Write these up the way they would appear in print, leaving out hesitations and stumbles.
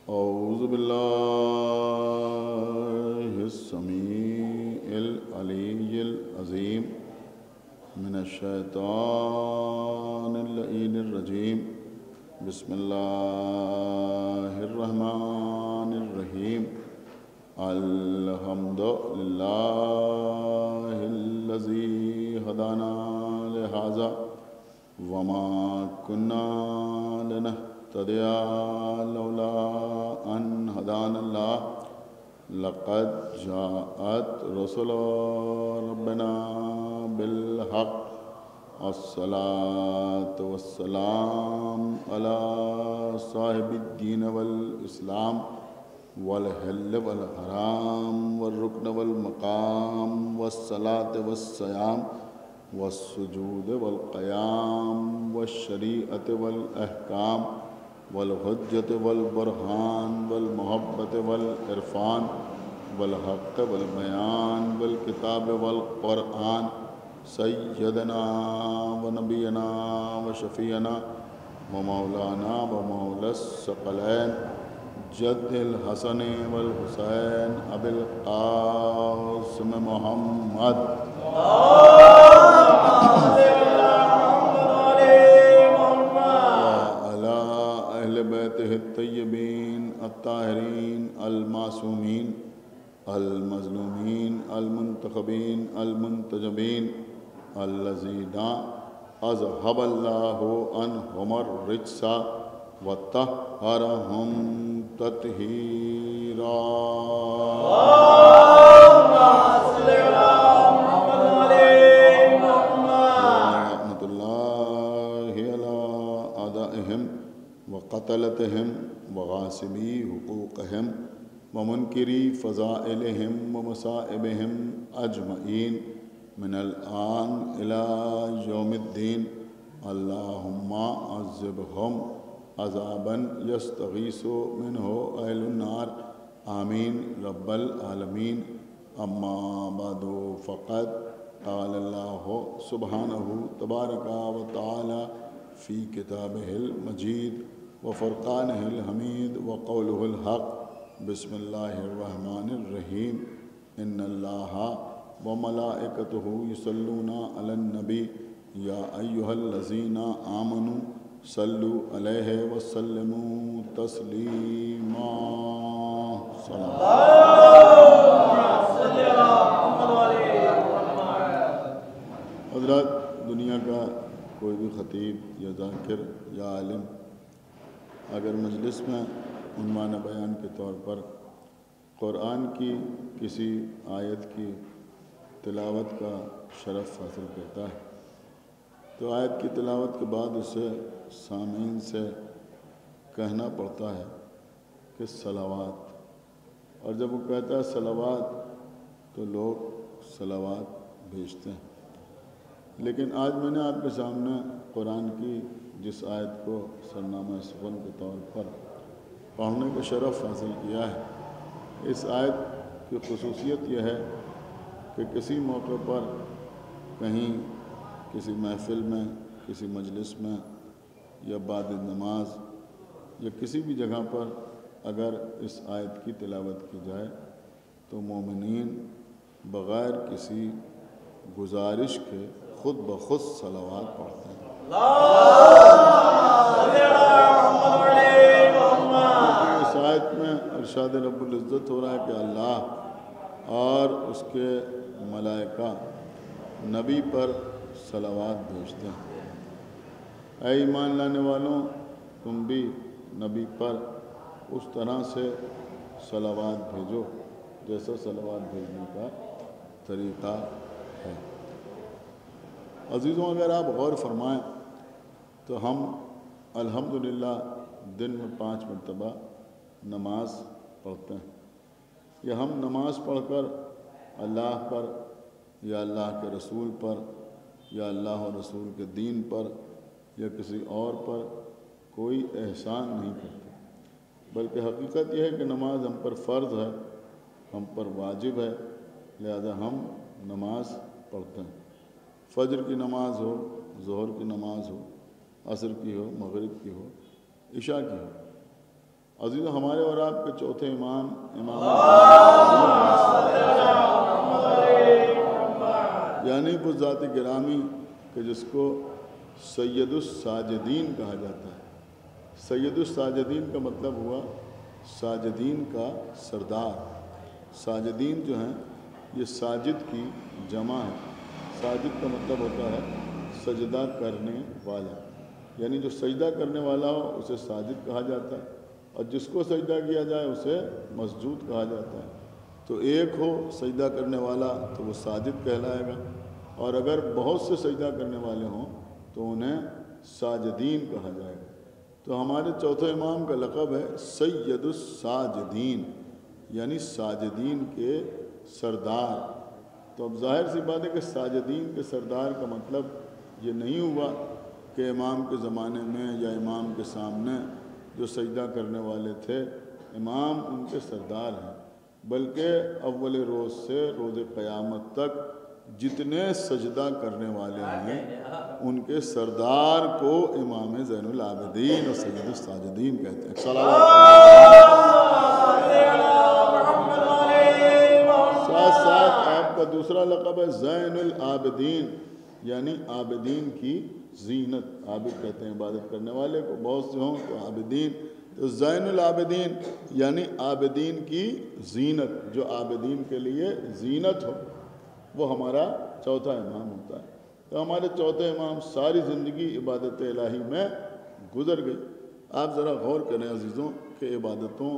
أعوذ بالله السميع العلي العظيم من الشيطان اللعين الرجيم بسم الله الرحمن الرحيم الحمد لله الذي هدانا لهذا وما كنا لنهتدي لولا أن هدانا الله لقد جاءت رسل ربنا بالحق الصلاة والسلام على صاحب الدين والإسلام والحل والحرام والركن والمقام والصلاة والصيام والسجود والقيام والشريعة والأحكام والحجة والبرهان والمحبة والعرفان والحق والبيان والكتاب والقرآن سيدنا ونبينا وشفيعنا ومولانا ومولى الثقلين جد الحسن والحسين أبي القاسم محمد وعلى أهل بيته الطيبين الطاهرين المعصومين المظلومين المنتخبين المنتجبين الذين أذهب الله عنهم الرجس وطهرهم تطهيرا رحمة الله على أعدائهم وقتلتهم وغاصبي حقوقهم ومنكري فضائلهم ومصائبهم أجمعين من الآن إلى يوم الدين اللهم عذبهم عذابا يستغيث منه أهل النار آمين رب العالمين أما بعد فقد قال الله سبحانه تبارك وتعالى في كتابه المجيد وفرقانه الحميد وقوله الحق بسم الله الرحمن الرحيم إن الله وملائكته يصلون على النبي يا أيها الذين آمنوا صلوا عليه وسلموا تسلیما حضرات، دنیا کا کوئی بھی خطیب یا ذاکر یا عالم اگر مجلس میں عنوان بیان کے طور پر قرآن کی کسی آیت کی تلاوت کا شرف حاصل کرتا ہے تو آیت کی تلاوت کے بعد اسے سامعین سے کہنا پڑتا ہے کہ صلوات، اور جب وہ کہتا ہے صلوات تو لوگ صلوات بھیجتے ہیں۔ لیکن آج میں نے آپ کے سامنے قرآن کی جس آیت کو سرنامہ سخن کے طور پر پڑھنے کا شرف حاصل کیا ہے، اس آیت کی خصوصیت یہ ہے کہ کسی موقع پر کہیں کسی محفل میں، کسی مجلس میں یا بعد نماز یا کسی بھی جگہ پر اگر اس آیت کی تلاوت کی جائے تو مومنین بغیر کسی گزارش کے خود بخود صلوات پڑھتے ہیں۔ اس آیت میں ارشاد رب العزت ہو رہا ہے کہ اللہ اور اس کے ملائکہ نبی پر صلوات بھیجتے ہیں۔ اے ایمان لانے والوں، تم بھی نبی پر اس طرح سے صلوات بھیجو جیسا صلوات بھیجنے کا طریقہ ہے۔ عزیزوں، اگر آپ غور فرمائیں تو ہم الحمدللہ دن میں 5 مرتبہ نماز پڑھتے ہیں، یا ہم نماز پڑھ کر اللہ پر یا اللہ کے رسول پر یا اللہ اور رسول کے دین پر یا کسی اور پر کوئی احسان نہیں کرتے، بلکہ حقیقت یہ ہے کہ نماز ہم پر فرض ہے، ہم پر واجب ہے، لہذا ہم نماز پڑھتے ہیں۔ فجر کی نماز ہو، ظہر کی نماز ہو، عصر کی ہو، مغرب کی ہو، عشاء کی ہو، عزیز ہمارے اور آپ کے چوتھے امام یعنی وہ ذات گرامی کہ جس کو سید الساجدین کہا جاتا ہے۔ سید الساجدین کا مطلب ہوا ساجدین کا سردار۔ ساجدین جو ہیں یہ ساجد کی جمع ہے۔ ساجد کا مطلب ہوتا ہے سجدہ کرنے والا، یعنی جو سجدہ کرنے والا ہو اسے ساجد کہا جاتا ہے، اور جس کو سجدہ کیا جائے اسے مسجود کہا جاتا ہے۔ تو ایک ہو سجدہ کرنے والا تو وہ ساجد کہلائے گا، اور اگر بہت سے سجدہ کرنے والے ہوں تو انہیں ساجدین کہا جائے گا۔ تو ہمارے چوتھے امام کا لقب ہے سید الساجدین، یعنی ساجدین کے سردار۔ تو اب ظاہر سی بات ہے کہ ساجدین کے سردار کا مطلب یہ نہیں ہوا کہ امام کے زمانے میں یا امام کے سامنے جو سجدہ کرنے والے تھے امام ان کے سردار ہیں، بلکہ اول روز سے روز قیامت تک جتنے سجدہ کرنے والے ہیں ان کے سردار کو امام زین العابدین اور سید الساجدین کہتے ہیں۔ ساتھ ساتھ آپ کا دوسرا لقب ہے زین العابدین، یعنی عابدین کی زینت۔ عابد کہتے ہیں عبادت کرنے والے کو، بہت سے ہوں تو عابدین۔ تو زین العابدین یعنی عابدین کی زینت، جو عابدین کے لیے زینت ہو، وہ ہمارا چوتھا امام ہوتا ہے۔ تو ہمارے چوتھے امام ساری زندگی عبادت الہی میں گزر گئی۔ آپ ذرا غور کریں عزیزوں کہ عبادتوں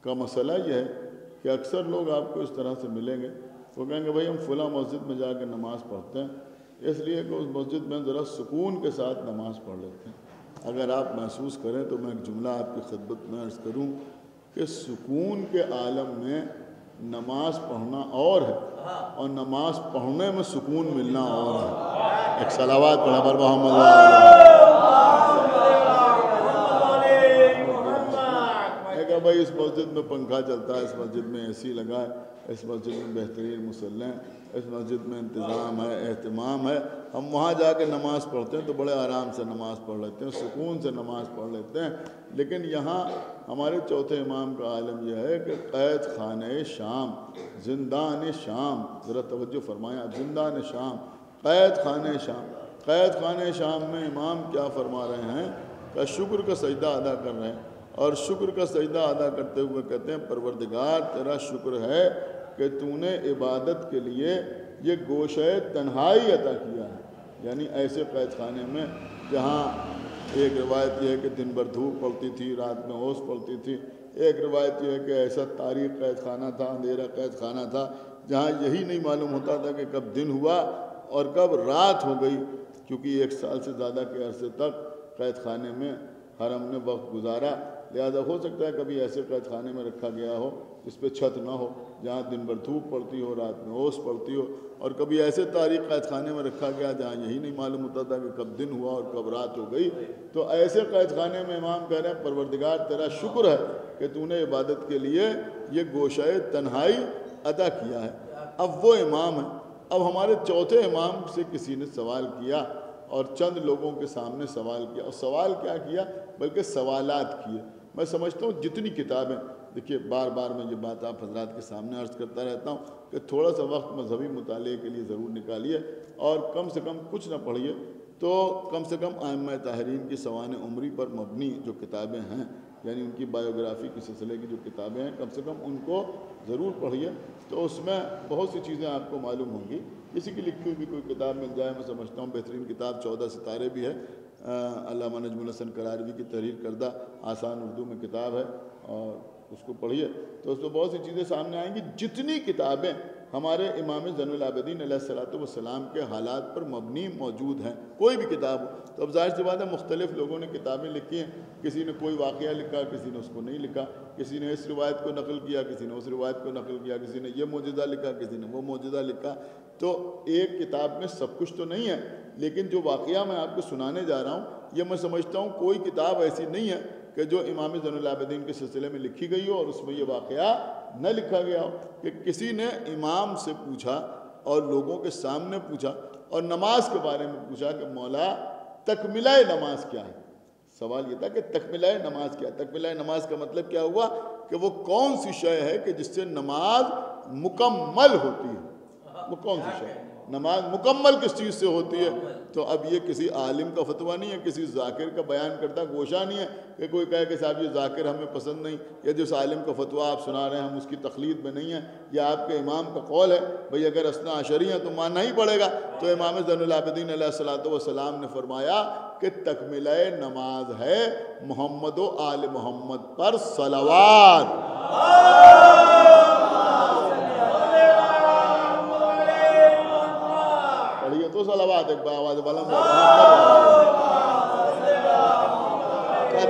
کا مسئلہ یہ ہے کہ اکثر لوگ آپ کو اس طرح سے ملیں گے، وہ کہیں گے بھائی ہم فلاں مسجد میں جا کے نماز پڑھتے ہیں اس لیے کہ اس مسجد میں ذرا سکون کے ساتھ نماز پڑھ لیتے ہیں۔ اگر آپ محسوس کریں تو میں ایک جملہ آپ کی خدمت میں عرض کروں کہ سکون کے عالم میں نماز پڑھنا اور ہے، اور نماز پڑھنے میں سکون ملنا اور ہے۔ ایک صلوات پڑھا پر محمد بھائی اس مسجد میں پنکھا چلتا ہے، اس مسجد میں اے سی لگا ہے، اس مسجد میں بہترین مصلی ہیں، اس مسجد میں انتظام ہے، اہتمام ہے، ہم وہاں جا کے نماز پڑھتے ہیں تو بڑے آرام سے نماز پڑھ لیتے ہیں، سکون سے نماز پڑھ لیتے ہیں۔ لیکن یہاں ہمارے چوتھے امام کا عالم یہ ہے کہ قید خانہ شام، زندان شام، ذرا توجہ فرمائیں، زندان شام، قید خانہ شام۔ قید خانہ شام میں امام کیا فرما رہے ہیں کہ شکر کا سجدہ ادا کر رہے ہیں، اور شکر کا سجدہ ادا کرتے ہوئے کہتے ہیں پروردگار تیرا شکر ہے کہ تو نے عبادت کے لیے یہ گوشہ تنہائی عطا کیا ہے۔ یعنی ایسے قید خانے میں جہاں ایک روایت یہ ہے کہ دن بھر دھوپ پڑتی تھی، رات میں اوس پڑتی تھی، ایک روایت یہ ہے کہ ایسا تاریک قید خانہ تھا، اندھیرا قید خانہ تھا، جہاں یہی نہیں معلوم ہوتا تھا کہ کب دن ہوا اور کب رات ہو گئی، کیونکہ 1 سال سے زیادہ کے عرصے تک قید خانے میں حرم نے وقت گزارا۔ لہذا ہو سکتا ہے کبھی ایسے قید خانے میں رکھا گیا ہو جس پہ چھت نہ ہو، جہاں دن بھر دھوپ پڑتی ہو، رات میں اوس پڑتی ہو، اور کبھی ایسے تاریک قید خانے میں رکھا گیا جہاں یہی نہیں معلوم ہوتا تھا کہ کب دن ہوا اور کب رات ہو گئی۔ تو ایسے قید خانے میں امام کہہ رہے ہیں پروردگار تیرا شکر ہے کہ تو نے عبادت کے لیے یہ گوشہ تنہائی عطا کیا ہے۔ اب وہ امام ہے۔ اب ہمارے چوتھے امام سے کسی نے سوال کیا، اور چند لوگوں کے سامنے سوال کیا، اور سوال کیا کیا بلکہ سوالات کیے۔ میں سمجھتا ہوں جتنی کتابیں، دیکھیے بار بار میں یہ بات آپ حضرات کے سامنے عرض کرتا رہتا ہوں کہ تھوڑا سا وقت مذہبی مطالعے کے لیے ضرور نکالیے، اور کم سے کم کچھ نہ پڑھیے تو کم سے کم ائمہ طاہرین کی سوانح عمری پر مبنی جو کتابیں ہیں، یعنی ان کی بایوگرافی کے سلسلے کی جو کتابیں ہیں، کم سے کم ان کو ضرور پڑھیے، تو اس میں بہت سی چیزیں آپ کو معلوم ہوں گی۔ کسی کی لکھی ہوئی بھی کوئی کتاب مل جائے، میں سمجھتا ہوں بہترین کتاب 14 ستارے بھی ہے، علامہ نجم الحسن قراروی کی تحریر کردہ آسان اردو میں کتاب ہے، اور اس کو پڑھیے تو اس میں بہت سی چیزیں سامنے آئیں گی۔ جتنی کتابیں ہمارے امام زین العابدین علیہ الصلوۃ والسلام کے حالات پر مبنی موجود ہیں، کوئی بھی کتاب ہو، تو اب ظاہر سی بات ہے مختلف لوگوں نے کتابیں لکھی ہیں، کسی نے کوئی واقعہ لکھا، کسی نے اس کو نہیں لکھا، کسی نے اس روایت کو نقل کیا، کسی نے اس روایت کو نقل کیا، کسی نے یہ معجزہ لکھا، کسی نے وہ معجزہ لکھا۔ تو ایک کتاب میں سب کچھ تو نہیں ہے، لیکن جو واقعہ میں آپ کو سنانے جا رہا ہوں یہ میں سمجھتا ہوں کوئی کتاب ایسی نہیں ہے کہ جو امام زین العابدین کے سلسلے میں لکھی گئی ہو اور اس میں یہ واقعہ نہ لکھا گیا ہو کہ کسی نے امام سے پوچھا اور لوگوں کے سامنے پوچھا اور نماز کے بارے میں پوچھا کہ مولا تکملہ نماز کیا ہے، سوال یہ تھا کہ تکملہ نماز کیا؟ تکملہ نماز کا مطلب کیا ہوا کہ وہ کون سی شے ہے کہ جس سے نماز مکمل ہوتی ہے؟ وہ کون سی شے؟ نماز مکمل کس چیز سے ہوتی ہے؟ تو اب یہ کسی عالم کا فتویٰ نہیں ہے، کسی ذاکر کا بیان کرتا گوشہ نہیں ہے کہ کوئی کہے کہ صاحب یہ ذاکر ہمیں پسند نہیں، یا جس عالم کا فتویٰ آپ سنا رہے ہیں ہم اس کی تقلید میں نہیں ہیں، یا آپ کے امام کا قول ہے بھئی اگر اثنا عشری ہیں تو ماننا ہی پڑے گا۔ تو امام زین العابدین علیہ السلام نے فرمایا کہ تکملہ نماز ہے محمد و آل محمد پر صلوات۔ پڑھیے تو صلوات ایک بآواز بلند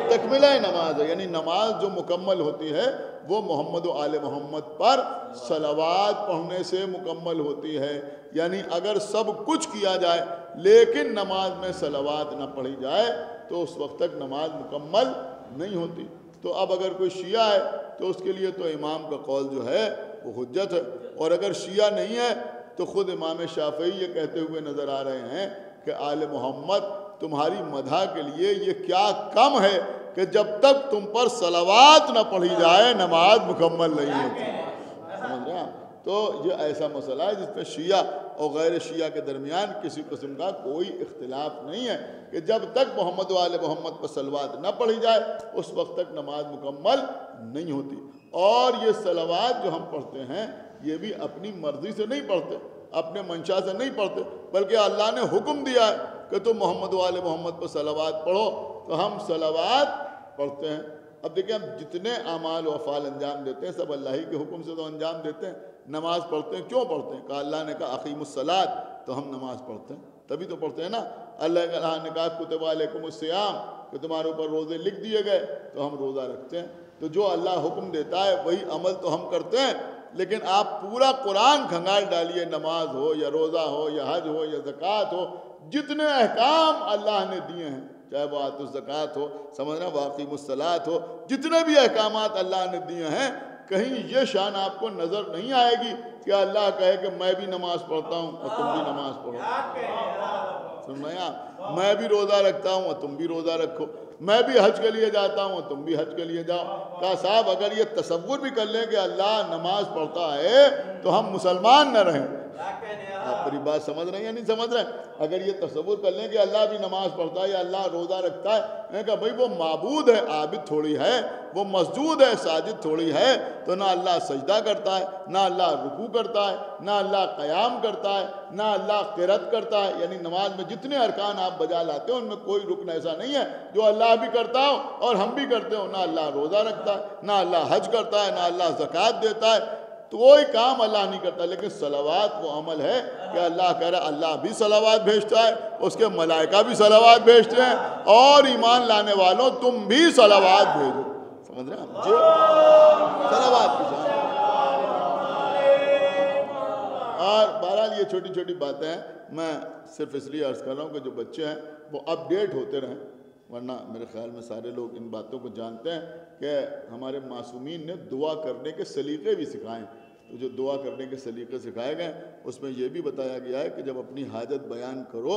تکملہ نماز ہے، یعنی نماز جو مکمل ہوتی ہے وہ محمد و آل محمد پر صلوات پڑھنے سے مکمل ہوتی ہے۔ یعنی اگر سب کچھ کیا جائے لیکن نماز میں صلوات نہ پڑھی جائے تو اس وقت تک نماز مکمل نہیں ہوتی۔ تو اب اگر کوئی شیعہ ہے تو اس کے لیے تو امام کا قول جو ہے وہ حجت ہے، اور اگر شیعہ نہیں ہے تو خود امام شافعی یہ کہتے ہوئے نظر آ رہے ہیں کہ آل محمد تمہاری مدح کے لیے یہ کیا کم ہے کہ جب تک تم پر صلوات نہ پڑھی جائے نماز مکمل نہیں ہوتی۔ سمجھ رہے ہیں؟ تو یہ ایسا مسئلہ ہے جس میں شیعہ اور غیر شیعہ کے درمیان کسی قسم کا کوئی اختلاف نہیں ہے کہ جب تک محمد و آل محمد پر صلوات نہ پڑھی جائے اس وقت تک نماز مکمل نہیں ہوتی۔ اور یہ صلوات جو ہم پڑھتے ہیں یہ بھی اپنی مرضی سے نہیں پڑھتے، اپنے منشا سے نہیں پڑھتے، بلکہ اللہ نے حکم دیا ہے کہ تم محمد و آل محمد پر صلوات پڑھو، تو ہم صلوات پڑھتے ہیں۔ اب دیکھیں ہم جتنے اعمال و افعال انجام دیتے ہیں سب اللہ ہی کے حکم سے تو انجام دیتے ہیں۔ نماز پڑھتے ہیں کیوں پڑھتے ہیں؟ کہ اللہ نے کہا اقیموا الصلاۃ، تو ہم نماز پڑھتے ہیں، تبھی تو پڑھتے ہیں نا۔ اللہ نے کہا کتب علیکم الصیام، کہ تمہارے اوپر روزے لکھ دیے گئے، تو ہم روزہ رکھتے ہیں۔ تو جو اللہ حکم دیتا ہے وہی عمل تو ہم کرتے ہیں۔ لیکن آپ پورا قرآن کھنگال ڈالیے، نماز ہو یا روزہ ہو یا حج ہو یا زکوٰۃ ہو، جتنے احکام اللہ نے دیے ہیں، چاہے وہ آتوا الزکوٰۃ ہو، سمجھنا واقیم الصلاۃ ہو، جتنے بھی احکامات اللہ نے دیے ہیں، کہیں یہ شان آپ کو نظر نہیں آئے گی کہ اللہ کہے کہ میں بھی نماز پڑھتا ہوں اور تم بھی نماز پڑھو۔ سننا، میں بھی روزہ رکھتا ہوں اور تم بھی روزہ رکھو، میں بھی حج کے لیے جاتا ہوں اور تم بھی حج کے لیے جاؤ۔ کہا صاحب اگر یہ تصور بھی کر لیں کہ اللہ نماز پڑھتا ہے تو ہم مسلمان نہ رہیں۔ آپ میری بات سمجھ رہے ہیں یا نہیں سمجھ رہے ہیں؟ اگر یہ تصور کر لیں کہ اللہ بھی نماز پڑھتا ہے یا اللہ روزہ رکھتا ہے، میں کہا بھئی وہ معبود ہے، عابد تھوڑی ہے، وہ مسجود ہے، ساجد تھوڑی ہے۔ تو نہ اللہ سجدہ کرتا ہے، نہ اللہ رکوع کرتا ہے، نہ اللہ قیام کرتا ہے، نہ اللہ قرات کرتا ہے۔ یعنی نماز میں جتنے ارکان آپ بجا لاتے ہیں ان میں کوئی رکن ایسا نہیں ہے جو اللہ بھی کرتا ہو اور ہم بھی کرتے ہو۔ نہ اللہ روزہ رکھتا ہے، نہ اللہ حج کرتا ہے، نہ اللہ زکوٰۃ دیتا ہے، تو کوئی کام اللہ نہیں کرتا۔ لیکن صلوات وہ عمل ہے کہ اللہ کہہ رہا ہے اللہ بھی صلوات بھیجتا ہے، اس کے ملائکہ بھی صلوات بھیجتے ہیں، اور ایمان لانے والوں تم بھی صلوات بھیجو۔ سمجھ رہے ہیں؟ جو صلوات کی شان۔ اور بہرحال یہ چھوٹی چھوٹی باتیں ہیں، میں صرف اس لیے عرض کر رہا ہوں کہ جو بچے ہیں وہ اپ ڈیٹ ہوتے رہیں، ورنہ میرے خیال میں سارے لوگ ان باتوں کو جانتے ہیں کہ ہمارے معصومین نے دعا کرنے کے سلیقے بھی سکھائے۔ تو جو دعا کرنے کے سلیقے سکھائے گئے اس میں یہ بھی بتایا گیا ہے کہ جب اپنی حاجت بیان کرو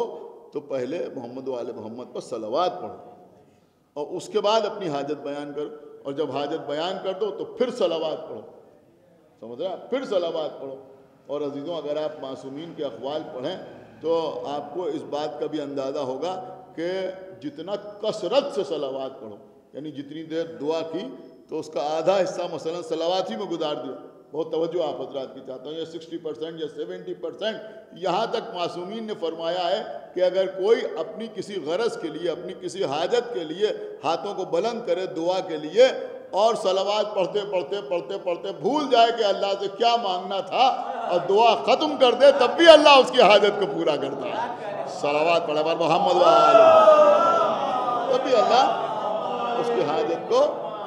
تو پہلے محمد و آل محمد پر صلوات پڑھو، اور اس کے بعد اپنی حاجت بیان کرو، اور جب حاجت بیان کر دو تو پھر صلوات پڑھو۔ سمجھ رہے ہیں؟ پھر صلوات پڑھو۔ اور عزیزوں اگر آپ معصومین کے اقوال پڑھیں تو آپ کو اس بات کا بھی اندازہ ہوگا کہ جتنا کثرت سے صلوات پڑھو، یعنی جتنی دیر دعا کی تو اس کا آدھا حصہ مثلا صلوات ہی میں گزار دیا۔ بہت توجہ آپ حضرات کی چاہتا ہوں، یا 60% یا 70%، یہاں تک معصومین نے فرمایا ہے کہ اگر کوئی اپنی کسی غرض کے لیے، اپنی کسی حاجت کے لیے ہاتھوں کو بلند کرے دعا کے لیے، اور صلوات پڑھتے پڑھتے پڑھتے پڑھتے بھول جائے کہ اللہ سے کیا مانگنا تھا اور دعا ختم کر دے، تب بھی اللہ اس کی حاجت کو پورا کرتا ہے۔ صلوات پڑھے پر محمد و آلہ، تب بھی اللہ اس کی حاجت کو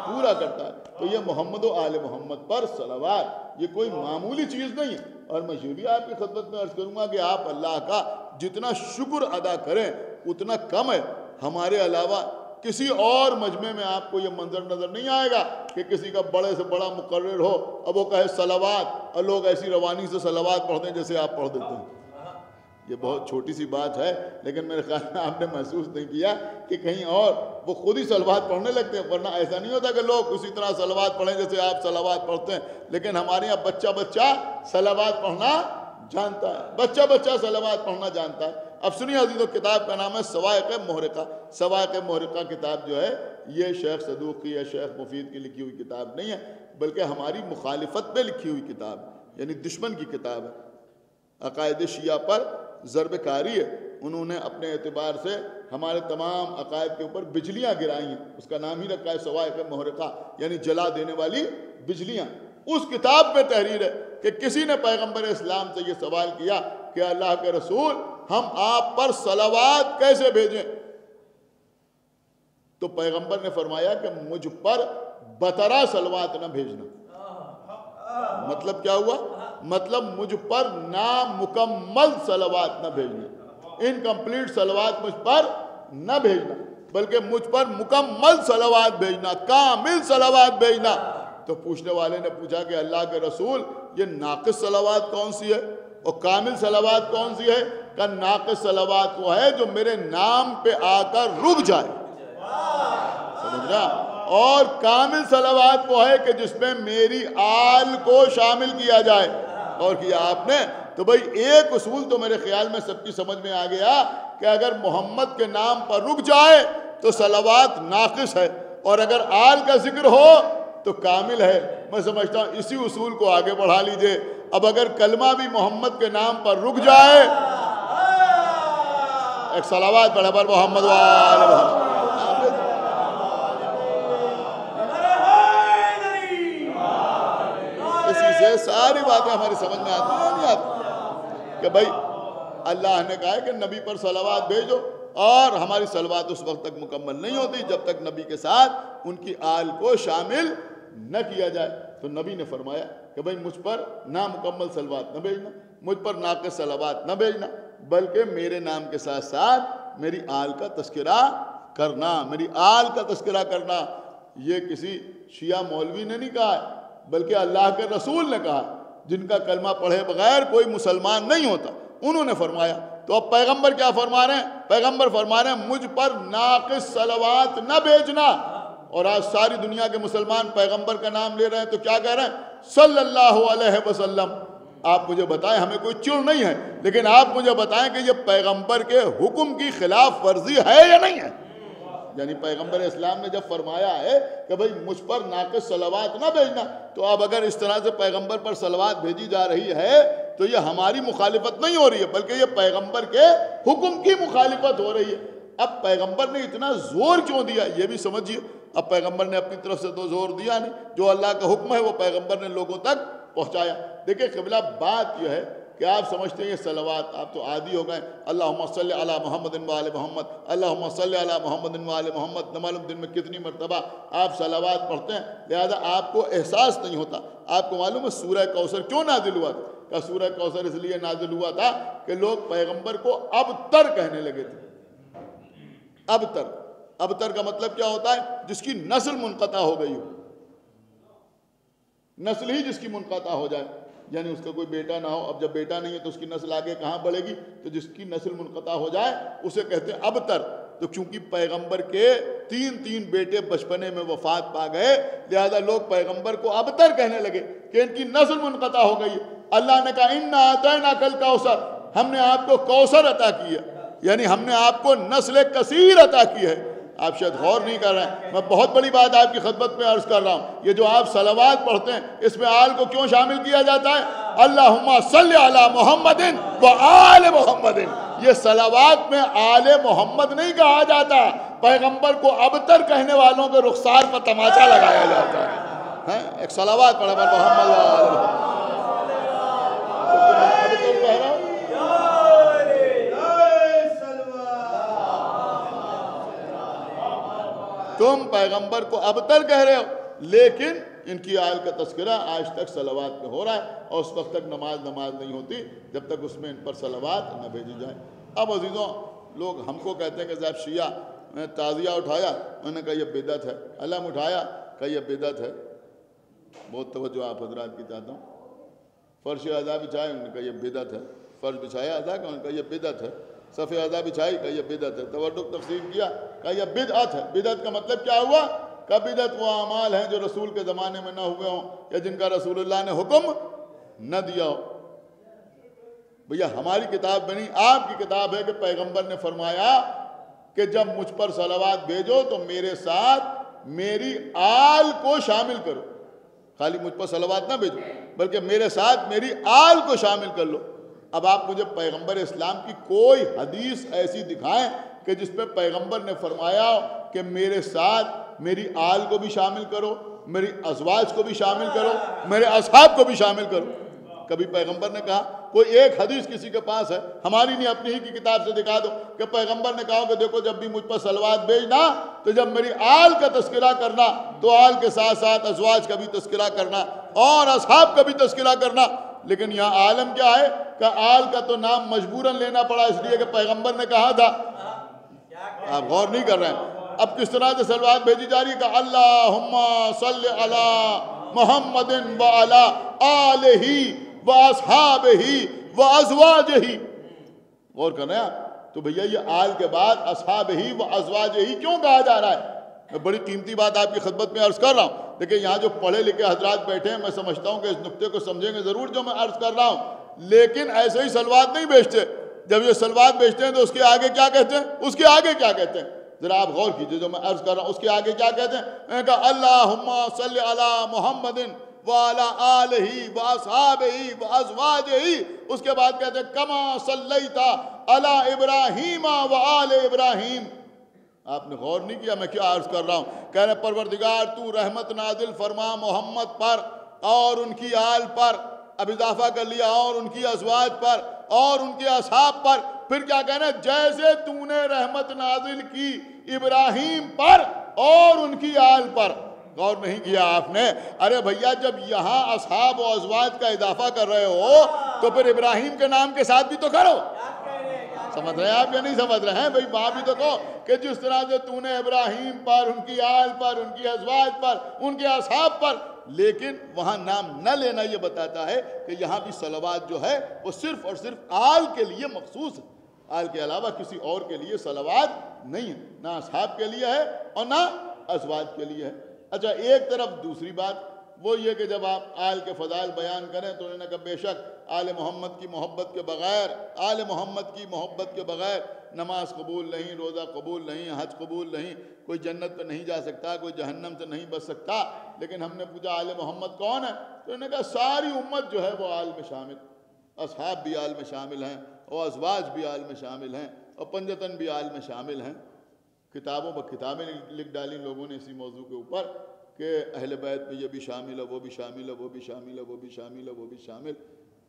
پورا کرتا ہے۔ تو یہ محمد و آل محمد پر صلوات یہ کوئی معمولی چیز نہیں ہے۔ اور میں یہ بھی آپ کی خدمت میں عرض کروں گا کہ آپ اللہ کا جتنا شکر ادا کریں اتنا کم ہے۔ ہمارے علاوہ کسی اور مجمع میں آپ کو یہ منظر نظر نہیں آئے گا کہ کسی کا بڑے سے بڑا مقرر ہو اب وہ کہے صلوات، اور لوگ ایسی روانی سے صلوات پڑھتے ہیں جیسے آپ پڑھ دیتے ہیں۔ یہ بہت چھوٹی سی بات ہے، لیکن میرے خیال میں آپ نے محسوس نہیں کیا کہ کہیں اور وہ خود ہی صلوات پڑھنے لگتے ہیں، ورنہ ایسا نہیں ہوتا کہ لوگ اسی طرح صلوات پڑھیں جیسے آپ صلوات پڑھتے ہیں، لیکن ہمارے یہاں بچہ صلوات پڑھنا جانتا ہے، بچہ صلوات پڑھنا جانتا ہے۔ اب سنیے عزیزو، کتاب کا نام ہے صواعق محرقہ۔ صواعق محرقہ کتاب جو ہے یہ شیخ صدوق کی یا شیخ مفید کی لکھی ہوئی کتاب نہیں ہے، بلکہ ہماری مخالفت میں لکھی ہوئی کتاب، یعنی دشمن کی کتاب ہے، عقائد شیعہ پر ضرب کاری ہے۔ انہوں نے اپنے اعتبار سے ہمارے تمام عقائد کے اوپر بجلیاں گرائی ہیں، اس کا نام ہی رکھا ہے صواعق محرقہ، یعنی جلا دینے والی بجلیاں۔ اس کتاب میں تحریر ہے کہ کسی نے پیغمبر اسلام سے یہ سوال کیا کہ اللہ کے رسول ہم آپ پر صلوات کیسے بھیجیں؟ تو پیغمبر نے فرمایا کہ مجھ پر بطرا صلوات نہ بھیجنا۔ مطلب کیا ہوا؟ مطلب مجھ پر نامکمل صلوات نہ بھیجنا، انکمپلیٹ صلوات مجھ پر نہ بھیجنا، بلکہ مجھ پر مکمل صلوات بھیجنا، کامل صلوات بھیجنا۔ تو پوچھنے والے نے پوچھا کہ اللہ کے رسول یہ ناقص صلوات کون سی ہے اور کامل صلوات کون سی ہے؟ کہ ناقص صلوات وہ ہے جو میرے نام پہ آ کر رک جائے، سمجھ رہا، اور کامل صلوات وہ ہے کہ جس میں میری آل کو شامل کیا جائے۔ اور کیا آپ نے تو بھئی ایک اصول تو میرے خیال میں سب کی سمجھ میں آ گیا کہ اگر محمد کے نام پر رک جائے تو صلوات ناقص ہے، اور اگر آل کا ذکر ہو تو کامل ہے۔ میں سمجھتا ہوں اسی اصول کو آگے بڑھا لیجئے۔ اب اگر کلمہ بھی محمد کے نام پر رک جائے، ایک صلوات پڑھے پر محمد وآل محمد، اسی سے ساری باتیں ہماری سمجھ میں آتی ہیں نہیں آتی کہ بھائی اللہ نے کہا ہے کہ نبی پر صلوات بھیجو، اور ہماری صلوات اس وقت تک مکمل نہیں ہوتی جب تک نبی کے ساتھ ان کی آل کو شامل نہ کیا جائے۔ تو نبی نے فرمایا کہ بھائی مجھ پر نامکمل صلوات نہ بھیجنا، مجھ پر ناقص صلوات نہ بھیجنا، بلکہ میرے نام کے ساتھ ساتھ میری آل کا تذکرہ کرنا، میری آل کا تذکرہ کرنا۔ یہ کسی شیعہ مولوی نے نہیں کہا ہے، بلکہ اللہ کے رسول نے کہا، جن کا کلمہ پڑھے بغیر کوئی مسلمان نہیں ہوتا، انہوں نے فرمایا۔ تو اب پیغمبر کیا فرما رہے ہیں؟ پیغمبر فرما رہے ہیں مجھ پر ناقص صلوات نہ بھیجنا۔ اور آج ساری دنیا کے مسلمان پیغمبر کا نام لے رہے ہیں تو کیا کہہ رہے ہیں؟ صلی اللہ علیہ وسلم۔ آپ مجھے بتائیں، ہمیں کوئی چڑ نہیں ہے، لیکن آپ مجھے بتائیں کہ یہ پیغمبر کے حکم کی خلاف ورزی ہے یا نہیں ہے؟ یعنی پیغمبر اسلام نے جب فرمایا ہے کہ بھئی مجھ پر ناقص صلوات نہ بھیجنا، تو اب اگر اس طرح سے پیغمبر پر صلوات بھیجی جا رہی ہے تو یہ ہماری مخالفت نہیں ہو رہی ہے، بلکہ یہ پیغمبر کے حکم کی مخالفت ہو رہی ہے۔ اب پیغمبر نے اتنا زور کیوں دیا یہ بھی سمجھیے۔ اب پیغمبر نے اپنی طرف سے تو زور دیا نہیں، جو اللہ کا حکم ہے وہ پیغمبر نے لوگوں تک پہنچایا۔ دیکھیں قبلہ، بات یہ ہے کہ آپ سمجھتے ہیں یہ صلوات، آپ تو عادی ہو گئے، اللہم صلی علی محمد وآل محمد، اللہم صلی علی محمد وآل محمد، نہ معلوم دن میں کتنی مرتبہ آپ صلوات پڑھتے ہیں، لہذا آپ کو احساس نہیں ہوتا۔ آپ کو معلوم ہے سورہ کوثر کیوں نازل ہوا تھا؟ کہ سورہ کوثر اس لیے نازل ہوا تھا کہ لوگ پیغمبر کو ابتر کہنے لگے تھے۔ ابتر، ابتر کا مطلب کیا ہوتا ہے؟ جس کی نسل منقطع ہو گئی ہو، نسل ہی جس کی منقطع ہو جائے، یعنی اس کا کوئی بیٹا نہ ہو۔ اب جب بیٹا نہیں ہے تو اس کی نسل آگے کہاں بڑھے گی؟ تو جس کی نسل منقطع ہو جائے اسے کہتے ہیں ابتر۔ تو چونکہ پیغمبر کے تین بیٹے بچپنے میں وفات پا گئے، لہذا لوگ پیغمبر کو ابتر کہنے لگے کہ ان کی نسل منقطع ہو گئی۔ اللہ نے کہا انا اعطیناک الکوثر، ہم نے آپ کو کوثر عطا کی ہے، یعنی ہم نے آپ کو نسل کثیر عطا کی ہے۔ آپ شاید غور نہیں کر رہے ہیں، میں بہت بڑی بات آپ کی خدمت میں عرض کر رہا ہوں۔ یہ جو آپ صلوات پڑھتے ہیں اس میں آل کو کیوں شامل کیا جاتا ہے؟ اللہم صلی علی محمد و آل محمد۔ یہ صلوات میں آل محمد نہیں کہا جاتا، پیغمبر کو ابتر کہنے والوں کے رخسار پر تماچا لگایا جاتا ہے۔ ایک صلوات پڑھے پر محمد و آل محمد۔ تم پیغمبر کو ابتر کہہ رہے ہو، لیکن ان کی آل کا تذکرہ آج تک صلوات میں ہو رہا ہے، اور اس وقت تک نماز نہیں ہوتی جب تک اس میں ان پر صلوات نہ بھیجی جائے۔ اب عزیزوں، لوگ ہم کو کہتے ہیں کہ صاحب شیعہ نے تعزیہ اٹھایا، انہوں نے کہا یہ بدعت ہے، علم اٹھایا، کہا یہ بدعت ہے۔ بہت توجہ آپ حضرات کی چاہتا ہوں۔ فرش اعضا بچھائے، انہوں نے کہا یہ بدعت ہے. فرش بچھایا اعضا کا، انہوں نے کہا یہ بدعت ہے. صف اعضا بچھائی، کہا یہ بدعت ہے. تورک تقسیم کیا، کہا یہ بدعت ہے. بدعت کا مطلب کیا ہوا؟ کہ بدعت وہ اعمال ہیں جو رسول کے زمانے میں نہ ہوئے ہوں یا جن کا رسول اللہ نے حکم نہ دیا ہو. بھیا ہماری کتاب میں نہیں، آپ کی کتاب ہے کہ پیغمبر نے فرمایا کہ جب مجھ پر صلوات بھیجو تو میرے ساتھ میری آل کو شامل کرو. خالی مجھ پر صلوات نہ بھیجو بلکہ میرے ساتھ میری آل کو شامل کر لو. اب آپ مجھے پیغمبر اسلام کی کوئی حدیث ایسی دکھائیں کہ جس پہ پیغمبر نے فرمایا کہ میرے ساتھ میری آل کو بھی شامل کرو، میری ازواج کو بھی شامل کرو، میرے اصحاب کو بھی شامل کرو. کبھی پیغمبر نے کہا؟ کوئی ایک حدیث کسی کے پاس ہے، ہماری نہیں اپنی ہی کی کتاب سے دکھا دو کہ پیغمبر نے کہا کہ دیکھو جب بھی مجھ پر صلوات بھیجنا تو جب میری آل کا تذکرہ کرنا تو آل کے ساتھ ساتھ ازواج کا بھی تذکرہ کرنا اور اصحاب کا بھی تذکرہ کرنا. لیکن یہاں عالم کیا ہے کہ آل کا تو نام مجبوراً لینا پڑا اس لیے کہ پیغمبر نے کہا تھا. آپ غور نہیں کر رہے ہیں. اب کس طرح سے صلوات بھیجی جا رہی ہے کہ اللہم صلی علی محمد وعلی آلہ وَأَصْحَابِهِ وَأَزْوَاجِهِ. غور کر رہے ہیں آپ؟ تو بھیا یہ آل کے بعد اصحابہی و ازواجہی کیوں کہا جا رہا ہے؟ میں بڑی قیمتی بات آپ کی خدمت میں عرض کر رہا ہوں. دیکھیں یہاں جو پڑھے لکھے حضرات بیٹھے ہیں، میں سمجھتا ہوں کہ اس نقطے کو سمجھیں گے ضرور جو میں عرض کر رہا ہوں. لیکن ایسے ہی صلوات نہیں بھیجتے. جب یہ صلوات بھیجتے ہیں تو اس کے آگے کیا کہتے ہیں؟ اس کے آگے کیا کہتے ہیں؟ ذرا آپ غور کیجئے جو میں عرض کر رہا ہوں. اس کے آگے کیا کہتے ہیں؟ میں نے کہا اللہم صلی علی محمد وعلی آلہ واصحابہ وازواجہ. اس کے بعد کہتے ہیں کما صلیت علی ابراہیم وآل ابراہیم. آپ نے غور نہیں کیا میں کیا عرض کر رہا ہوں؟ کہہ رہے پروردگار تو رحمت نازل فرما محمد پر اور ان کی آل پر، اب اضافہ کر لیا اور ان کی ازواج پر اور ان کے اصحاب پر. پھر کیا کہنا ہے؟ جیسے تو نے رحمت نازل کی ابراہیم پر اور ان کی آل پر. غور نہیں کیا آپ نے؟ ارے بھیا جب یہاں اصحاب و ازواج کا اضافہ کر رہے ہو تو پھر ابراہیم کے نام کے ساتھ بھی تو کرو. سمجھ رہے ہیں آپ یا نہیں سمجھ رہے ہیں؟ بھئی وہاں بھی تو کہو کہ جس طرح سے تو نے ابراہیم پر، ان کی آل پر، ان کی ازواج پر، ان کے اصحاب پر. لیکن وہاں نام نہ لینا یہ بتاتا ہے کہ یہاں بھی صلوات جو ہے وہ صرف اور صرف آل کے لیے مخصوص ہے. آل کے علاوہ کسی اور کے لیے صلوات نہیں ہے، نہ اصحاب کے لیے ہے اور نہ ازواج کے لیے ہے. اچھا ایک طرف دوسری بات وہ یہ کہ جب آپ آل کے فضائل بیان کریں تو انہوں نے کہا بے شک آل محمد کی محبت کے بغیر، آل محمد کی محبت کے بغیر نماز قبول نہیں، روزہ قبول نہیں، حج قبول نہیں، کوئی جنت پہ نہیں جا سکتا، کوئی جہنم سے نہیں بچ سکتا. لیکن ہم نے پوچھا آل محمد کون ہے؟ تو انہوں نے کہا ساری امت جو ہے وہ آل میں شامل، اصحاب بھی آل میں شامل ہیں اور ازواج بھی آل میں شامل ہیں اور پنجتن بھی آل میں شامل ہیں. کتابوں پر کتابیں لکھ ڈالی لوگوں نے اسی موضوع کے اوپر کہ اہل بیت میں یہ بھی شامل ہے، وہ بھی شامل ہے، وہ بھی شامل ہے، وہ بھی شامل ہے، وہ بھی شامل.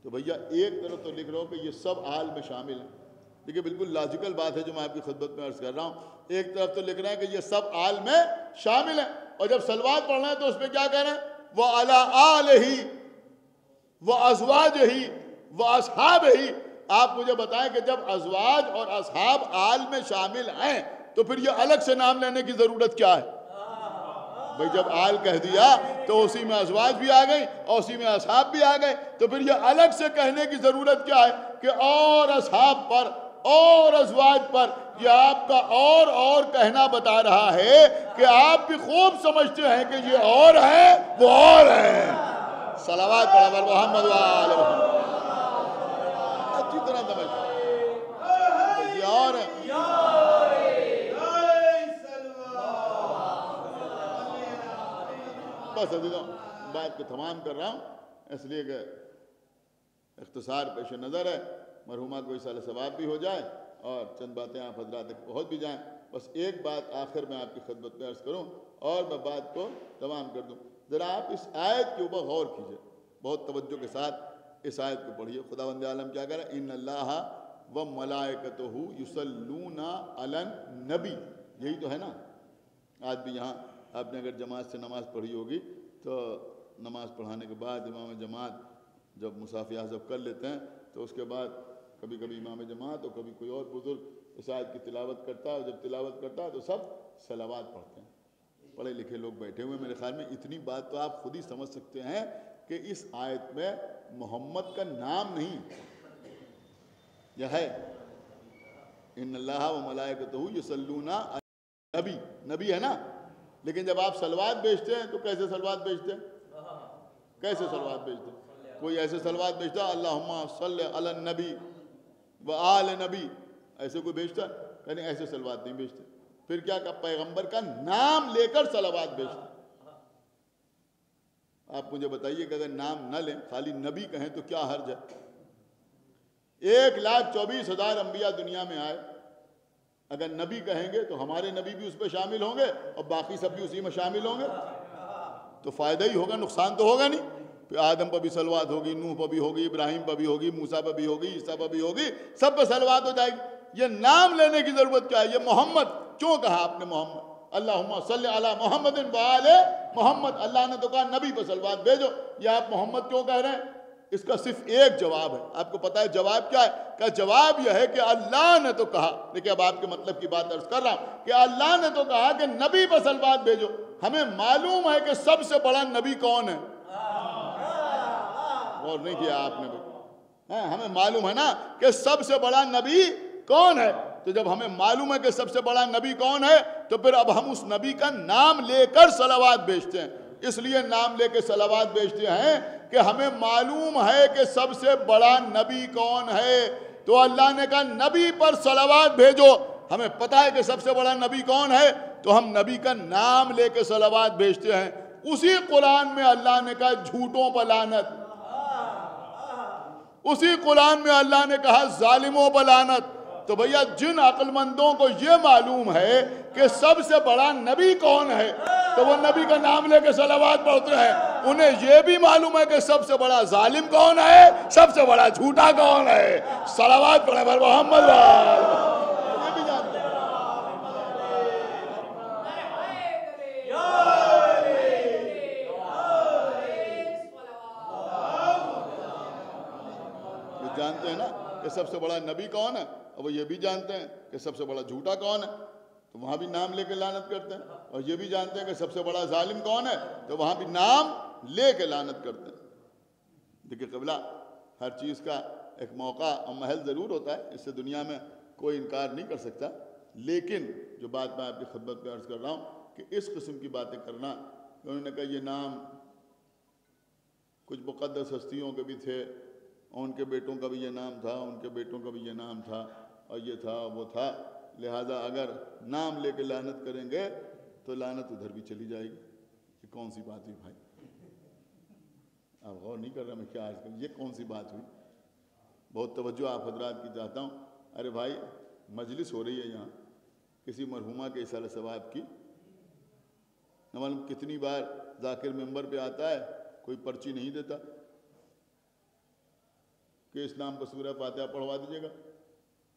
تو بھیا ایک طرف تو لکھ رہا ہوں کہ یہ سب آل میں شامل ہیں. دیکھیے بالکل لاجیکل بات ہے جو میں آپ کی خدمت میں عرض کر رہا ہوں. ایک طرف تو لکھ رہے ہیں کہ یہ سب آل میں شامل ہیں اور جب صلوات پڑھ رہے ہیں تو اس پہ کیا کہہ رہے ہیں؟ وَعَلَىٰ آلِهِ وَأَزْوَاجِهِ وَأَصْحَابِهِ. آپ مجھے بتائیں کہ جب ازواج اور اصحاب آل میں شامل ہیں تو پھر یہ الگ سے نام لینے کی ضرورت کیا ہے؟ بھئی جب آل کہہ دیا تو اسی میں ازواج بھی آ گئی اور اسی میں اصحاب بھی آ گئے، تو پھر یہ الگ سے کہنے کی ضرورت کیا ہے کہ اور اصحاب پر اور ازواج پر؟ یہ آپ کا اور کہنا بتا رہا ہے کہ آپ بھی خوب سمجھتے ہیں کہ یہ اور ہے وہ اور ہے. صلوات پڑھا بر محمد وآل محمد. اچھی طرح سمجھ یہ اور ہے. بس عزیزوں بات کو تمام کر رہا ہوں اس لیے کہ اختصار پیش نظر ہے، مرحومہ کو اصالہ ثواب بھی ہو جائے اور چند باتیں آپ حضرات تک پہنچ بھی جائیں. بس ایک بات آخر میں آپ کی خدمت میں عرض کروں اور میں بات کو تمام کر دوں. ذرا آپ اس آیت کے اوپر غور کیجئے، بہت توجہ کے ساتھ اس آیت کو پڑھیے. خداوند عالم کیا کہہ رہا ہے؟ ان اللہ وملائکتہ یصلون علی النبی. یہی تو ہے نا. آج بھی یہاں آپ نے اگر جماعت سے نماز پڑھی ہوگی تو نماز پڑھانے کے بعد امام جماعت جب مصافحہ جب کر لیتے ہیں تو اس کے بعد کبھی کبھی امام جماعت اور کبھی کوئی اور بزرگ اس آیت کی تلاوت کرتا ہے اور جب تلاوت کرتا ہے تو سب صلوات پڑھتے ہیں. پڑھے لکھے لوگ بیٹھے ہوئے، میرے خیال میں اتنی بات تو آپ خود ہی سمجھ سکتے ہیں کہ اس آیت میں محمد کا نام نہیں یہ ہے، ان اللہ و ملائکتہ یصلون علی نبی، نبی ہے نا، لیکن جب آپ صلوات بھیجتے ہیں تو کیسے صلوات بھیجتے ہیں؟ کیسے صلوات بھیجتے ہیں؟ کوئی ایسے صلوات بھیجتا ہے اللہم صلی علی النبی و آل نبی، ایسے کوئی بھیجتا ہے؟ یعنی ایسے صلوات نہیں بھیجتے. پھر کیا کہ پیغمبر کا نام لے کر صلوات بھیجتے. آپ مجھے بتائیے کہ اگر نام نہ لیں خالی نبی کہیں تو کیا حرج ہے؟ 1,24,000 انبیاء دنیا میں آئے، اگر نبی کہیں گے تو ہمارے نبی بھی اس پہ شامل ہوں گے اور باقی سب بھی اسی میں شامل ہوں گے، تو فائدہ ہی ہوگا، نقصان تو ہوگا نہیں. پھر آدم پر بھی صلوات ہوگی، نوح پر بھی ہوگی، ابراہیم پر بھی ہوگی، موسیٰ پر بھی ہوگی، عیسیٰ پر بھی ہوگی، سب پہ صلوات ہو جائے گی. یہ نام لینے کی ضرورت کیا ہے؟ یہ محمد کیوں کہا آپ نے؟ محمد اللہم صلی علی محمد و آل محمد، اللہ نے تو کہا نبی پر صلوات بھیجو، یہ آپ محمد کیوں کہہ رہے ہیں؟ اس کا صرف ایک جواب ہے. آپ کو پتا ہے جواب کیا ہے؟ کہ جواب یہ ہے کہ اللہ نے تو کہا. لیکن اب آپ کے مطلب کی بات عرض کر رہا ہوں کہ اللہ نے تو کہا کہ نبی پر صلوات بھیجو. ہمیں معلوم ہے کہ سب سے بڑا نبی کون ہے؟ غور نہیں کیا آپ نے بھی؟ ہمیں معلوم ہے نا کہ سب سے بڑا نبی کون ہے. تو جب ہمیں معلوم ہے کہ سب سے بڑا نبی کون ہے تو پھر اب ہم اس نبی کا نام لے کر صلوات بھیجتے ہیں. اس لیے نام لے کے صلوات بھیجتے ہیں کہ ہمیں معلوم ہے کہ سب سے بڑا نبی کون ہے. تو اللہ نے کہا نبی پر صلوات بھیجو. ہمیں پتہ ہے کہ سب سے بڑا نبی کون ہے تو ہم نبی کا نام لے کے صلوات بھیجتے ہیں. اسی قرآن میں اللہ نے کہا جھوٹوں پر لعنت، اسی قرآن میں اللہ نے کہا ظالموں پر لعنت. تو بھیا جن عقل مندوں کو یہ معلوم ہے کہ سب سے بڑا نبی کون ہے تو وہ نبی کا نام لے کے صلوات پڑھتے ہیں. انہیں یہ بھی معلوم ہے کہ سب سے بڑا ظالم کون ہے، سب سے بڑا جھوٹا کون ہے. صلوات پڑھیں بر محمد. یہ بھی جانتے ہیں. یہ جانتے ہیں نا کہ سب سے بڑا نبی کون ہے، اور وہ یہ بھی جانتے ہیں کہ سب سے بڑا جھوٹا کون ہے، تو وہاں بھی نام لے کے لعنت کرتے ہیں. اور یہ بھی جانتے ہیں کہ سب سے بڑا ظالم کون ہے تو وہاں بھی نام لے کے لعنت کرتے ہیں. دیکھیے قبلہ، ہر چیز کا ایک موقع اور محل ضرور ہوتا ہے، اس سے دنیا میں کوئی انکار نہیں کر سکتا. لیکن جو بات میں آپ کی خدمت میں عرض کر رہا ہوں کہ اس قسم کی باتیں کرنا، انہوں نے کہا یہ نام کچھ مقدس ہستیوں کے بھی تھے، ان کے بیٹوں کا بھی یہ نام تھا، ان کے بیٹوں کا بھی یہ نام تھا، اور یہ تھا وہ تھا، لہٰذا اگر نام لے کے لعنت کریں گے تو لعنت ادھر بھی چلی جائے گی. یہ کون سی بات ہوئی بھائی؟ آپ غور نہیں کر رہے میں کیا عرض کروں؟ یہ کون سی بات ہوئی؟ بہت توجہ آپ حضرات کی چاہتا ہوں. ارے بھائی مجلس ہو رہی ہے یہاں کسی مرحومہ کے اصالہ ثواب کی، نہ معلوم کتنی بار ذاکر ممبر پہ آتا ہے، کوئی پرچی نہیں دیتا کہ اس نام پر سورہ فاتحہ پڑھوا دیجیے گا.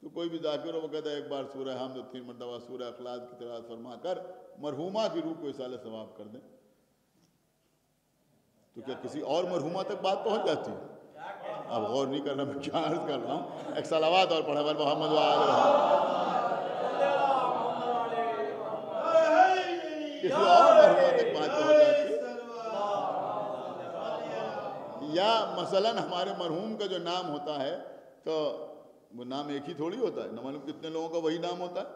تو کوئی بھی ذاکر ہو وہ کہتا ہے ایک بار سورہ حمد 3 مرتبہ سورہ اخلاص کی تلاوت فرما کر مرحومہ کی روح کو اصالہ ثواب کر دیں. تو کیا کسی اور مرحومہ تک بات پہنچ جاتی ہے؟ اب غور نہیں کرنا میں کیا عرض کر رہا ہوں. ایک صلوات اور پڑھے بر محمد و آل محمد. کسی اور مرحومہ تک بات پہنچ جاتی ہے. یا مثلا ہمارے مرحوم کا جو نام ہوتا ہے تو وہ نام ایک ہی تھوڑی ہوتا ہے، نہ معلوم کتنے لوگوں کا وہی نام ہوتا ہے.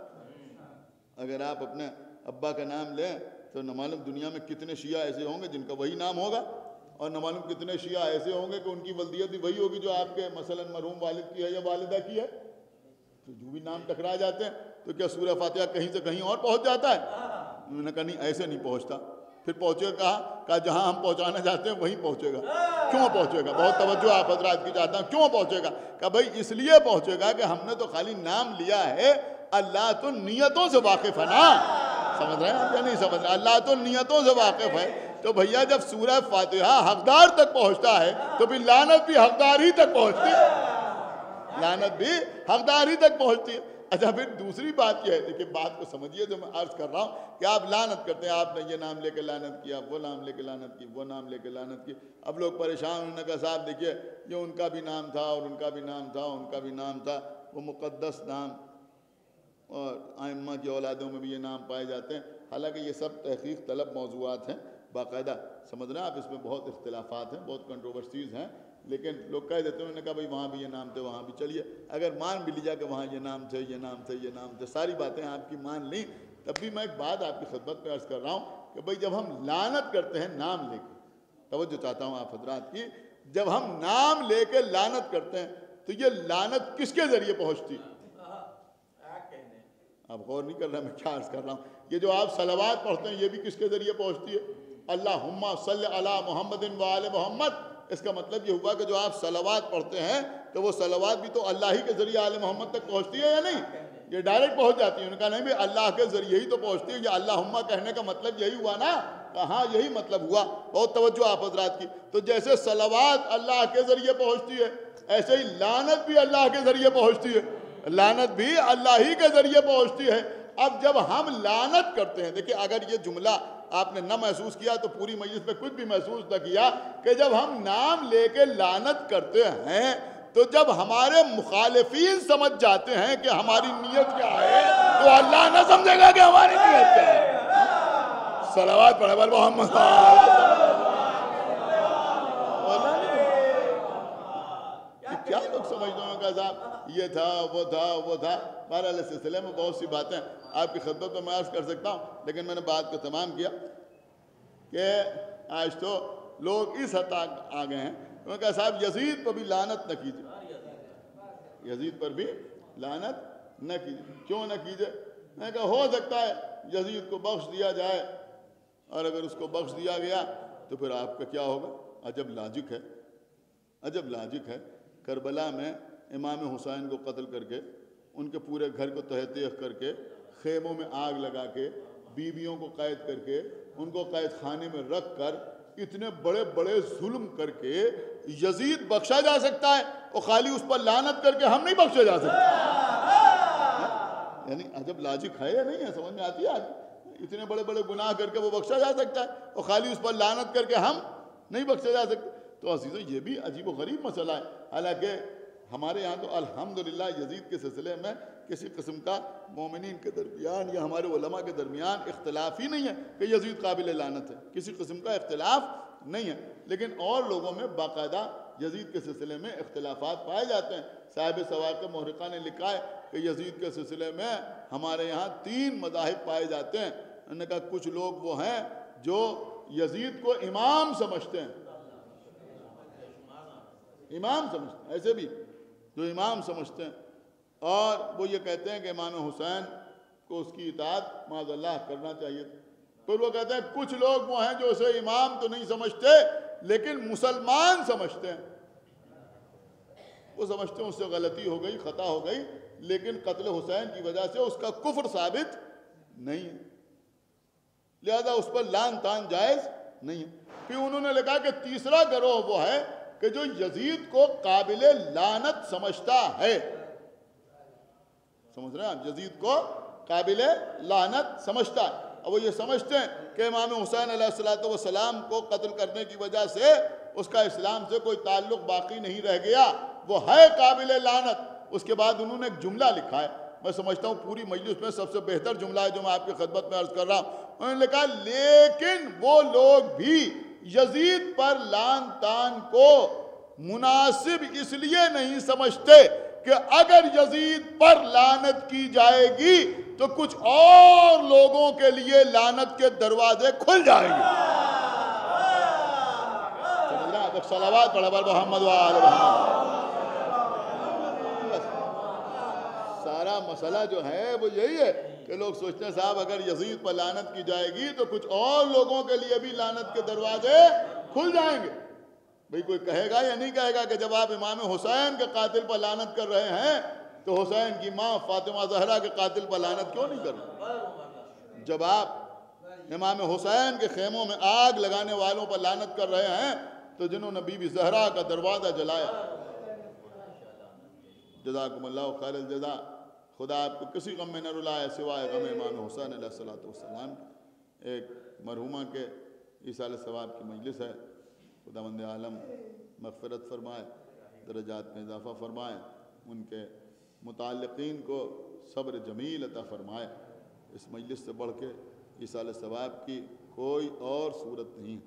اگر آپ اپنے ابا کا نام لیں تو نہ معلوم دنیا میں کتنے شیعہ ایسے ہوں گے جن کا وہی نام ہوگا، اور نہ معلوم کتنے شیعہ ایسے ہوں گے کہ ان کی ولدیت بھی وہی ہوگی جو آپ کے مثلا مرحوم والد کی ہے یا والدہ کی ہے. تو جو بھی نام ٹکرا جاتے ہیں تو کیا سورہ فاتحہ کہیں سے کہیں اور پہنچ جاتا ہے؟ انہوں نے کہا نہیں ایسے نہیں پہنچتا. پھر پہنچے کہا جہاں ہم پہنچانا چاہتے ہیں وہیں پہنچے گا. کیوں پہنچے گا؟ بہت توجہ آپ حضرات کی چاہتا ہوں. کیوں پہنچے گا؟ کہ بھائی اس لیے پہنچے گا کہ ہم نے تو خالی نام لیا ہے، اللہ تو نیتوں سے واقف ہے نا. سمجھ رہے ہیں آپ یا نہیں سمجھ رہے؟ اللہ تو نیتوں سے واقف ہے. تو بھیا جب سورہ فاتحہ حقدار تک پہنچتا ہے تو پھر لعنت بھی حقدار ہی تک پہنچتی ہے. لعنت بھی حقدار ہی تک پہنچتی ہے. اچھا پھر دوسری بات یہ ہے، دیکھیں بات کو سمجھیے جو میں عرض کر رہا ہوں کہ آپ لعنت کرتے ہیں، آپ نے یہ نام لے کے لعنت کیا، وہ نام لے کے لعنت کی، وہ نام لے کے لعنت کی. اب لوگ پریشان، انہوں نے کہا صاحب دیکھیے یہ ان کا بھی نام تھا اور ان کا بھی نام تھا، ان کا بھی نام تھا، وہ مقدس نام، اور ائمہ کی اولادوں میں بھی یہ نام پائے جاتے ہیں. حالانکہ یہ سب تحقیق طلب موضوعات ہیں، باقاعدہ سمجھ رہے ہیں آپ، اس میں بہت اختلافات ہیں، بہت کنٹروورسیز ہیں، لیکن لوگ کہہ دیتے ہیں، انہوں نے کہا بھائی وہاں بھی یہ نام تھے، وہاں بھی، چلیے اگر مان بھی لیا کہ وہاں یہ نام تھے، یہ نام تھے، یہ نام تھے، ساری باتیں آپ کی مان لیں، تب بھی میں ایک بات آپ کی خدمت میں عرض کر رہا ہوں کہ بھائی جب ہم لعنت کرتے ہیں نام لے کے، توجہ چاہتا ہوں آپ حضرات کی، جب ہم نام لے کے لعنت کرتے ہیں تو یہ لعنت کس کے ذریعے پہنچتی ہے؟ آپ غور نہیں کر رہے، میں کیا عرض کر رہا ہوں؟ یہ جو آپ صلوات پڑھتے ہیں یہ بھی کس کے ذریعے پہنچتی ہے؟ اللہم صلی علی محمد و آل محمد۔ اس کا مطلب یہ ہوا کہ جو آپ صلوات پڑھتے ہیں تو وہ صلوات بھی تو اللہ ہی کے ذریعے آل محمد تک پہنچتی ہے یا نہیں؟ یہ ڈائریکٹ پہنچ جاتی ہے۔ انہوں نے کہا نہیں بھی اللہ کے ذریعے ہی تو پہنچتی ہے، یہ اللہم کہنے کا مطلب یہی ہوا نا؟ ہاں یہی مطلب ہوا۔ بہت توجہ آپ حضرات کی۔ تو جیسے صلوات اللہ کے ذریعے پہنچتی ہے، ایسے ہی لعنت بھی اللہ کے ذریعے پہنچتی ہے، لعنت بھی اللہ ہی کے ذریعے پہنچتی ہے۔ اب جب ہم لعنت کرتے ہیں، دیکھیں اگر یہ جملہ آپ نے نہ محسوس کیا تو پوری مجلس میں کچھ بھی محسوس نہ کیا کہ جب ہم نام لے کے لعنت کرتے ہیں تو جب ہمارے مخالفین سمجھ جاتے ہیں کہ ہماری نیت کیا ہے تو اللہ نہ سمجھے گا کہ ہماری نیت کیا ہے۔ صلوات پڑھے بل محمد۔ کیا لوگ سمجھتے ہیں کہ صاحب یہ تھا وہ تھا وہ تھا؟ بہرحال اس سلسلے میں بہت سی باتیں آپ کی خدمت میں عرض کر سکتا ہوں، لیکن میں نے بات کو تمام کیا کہ آج تو لوگ اس حد تک آ گئے ہیں، انہوں نے کہا صاحب یزید پر بھی لعنت نہ کیجئے، یزید پر بھی لعنت نہ کیجئے۔ کیوں نہ کیجئے؟ میں نے کہا ہو سکتا ہے یزید کو بخش دیا جائے، اور اگر اس کو بخش دیا گیا تو پھر آپ کا کیا ہوگا؟ عجب لاجک ہے، عجب لاجک ہے۔ کربلا میں امام حسین کو قتل کر کے، ان کے پورے گھر کو تہہ تیغ کر کے، خیموں میں آگ لگا کے، بیویوں کو قید کر کے، ان کو قید خانے میں رکھ کر، اتنے بڑے بڑے ظلم کر کے یزید بخشا جا سکتا ہے اور خالی اس پر لعنت کر کے ہم نہیں بخشے جا سکتے؟ یعنی عجب لاجک ہے یا نہیں ہے؟ سمجھ میں آتی ہے آج؟ اتنے بڑے بڑے گناہ کر کے وہ بخشا جا سکتا ہے اور خالی اس پر لعنت کر کے ہم نہیں بخشے جا سکتے؟ تو عزیزو یہ بھی عجیب و غریب مسئلہ ہے۔ حالانکہ ہمارے یہاں تو الحمدللہ یزید کے سلسلے میں کسی قسم کا مومنین کے درمیان یا ہمارے علماء کے درمیان اختلاف ہی نہیں ہے کہ یزید قابل لعنت ہے، کسی قسم کا اختلاف نہیں ہے، لیکن اور لوگوں میں باقاعدہ یزید کے سلسلے میں اختلافات پائے جاتے ہیں۔ صاحب سواق محرقہ نے لکھا ہے کہ یزید کے سلسلے میں ہمارے یہاں 3 مذاہب پائے جاتے ہیں۔ انہوں نے کہا کچھ لوگ وہ ہیں جو یزید کو امام سمجھتے ہیں، امام سمجھتے ہیں، ایسے بھی جو امام سمجھتے ہیں، اور وہ یہ کہتے ہیں کہ امام حسین کو اس کی اطاعت معاذ اللہ کرنا چاہیے۔ پھر وہ کہتے ہیں کچھ لوگ وہ ہیں جو اسے امام تو نہیں سمجھتے لیکن مسلمان سمجھتے ہیں، وہ سمجھتے ہیں اس سے غلطی ہو گئی، خطا ہو گئی، لیکن قتل حسین کی وجہ سے اس کا کفر ثابت نہیں ہے، لہذا اس پر لعن طعن جائز نہیں ہے۔ پھر انہوں نے لکھا کہ تیسرا گروہ وہ ہے کہ جو یزید کو قابل لعنت سمجھتا ہے، سمجھ رہے ہیں آپ؟ یزید کو قابل لعنت سمجھتا ہے، اور وہ یہ سمجھتے ہیں کہ امام حسین علیہ السلام کو قتل کرنے کی وجہ سے اس کا اسلام سے کوئی تعلق باقی نہیں رہ گیا، وہ ہے قابل لعنت۔ اس کے بعد انہوں نے ایک جملہ لکھا ہے، میں سمجھتا ہوں پوری مجلس میں سب سے بہتر جملہ ہے جو میں آپ کی خدمت میں عرض کر رہا ہوں۔ انہوں نے لکھا لیکن وہ لوگ بھی یزید پر لعن طعن کو مناسب اس لیے نہیں سمجھتے کہ اگر یزید پر لعنت کی جائے گی تو کچھ اور لوگوں کے لیے لعنت کے دروازے کھل جائیں گے۔ سمجھ رہا ہے؟ صلوات پڑھا بر محمد و آل محمد۔ سارا مسئلہ جو ہے وہ یہی ہے کہ لوگ سوچتے ہیں صاحب اگر یزید پر لعنت کی جائے گی تو کچھ اور لوگوں کے لیے بھی لعنت کے دروازے کھل جائیں گے۔ بھئی کوئی کہے گا یا نہیں کہے گا کہ جب آپ امام حسین کے قاتل پر لعنت کر رہے ہیں تو حسین کی ماں فاطمہ زہرا کے قاتل پر لعنت کیوں نہیں کر رہے؟ جب آپ امام حسین کے خیموں میں آگ لگانے والوں پر لعنت کر رہے ہیں تو جنہوں نے بی بی زہرا کا دروازہ جلایا، جزاکم اللہ خیر الجزا، خدا آپ کو کسی غم میں نہ رلائے سوائے غم امام حسین علیہ السلام۔ ایک مرحومہ کے ایصال ثواب کی مجلس ہے، خداوند عالم مغفرت فرمائے، درجات میں اضافہ فرمائے، ان کے متعلقین کو صبر جمیل عطا فرمائے۔ اس مجلس سے بڑھ کے ایصال ثواب کی کوئی اور صورت نہیں،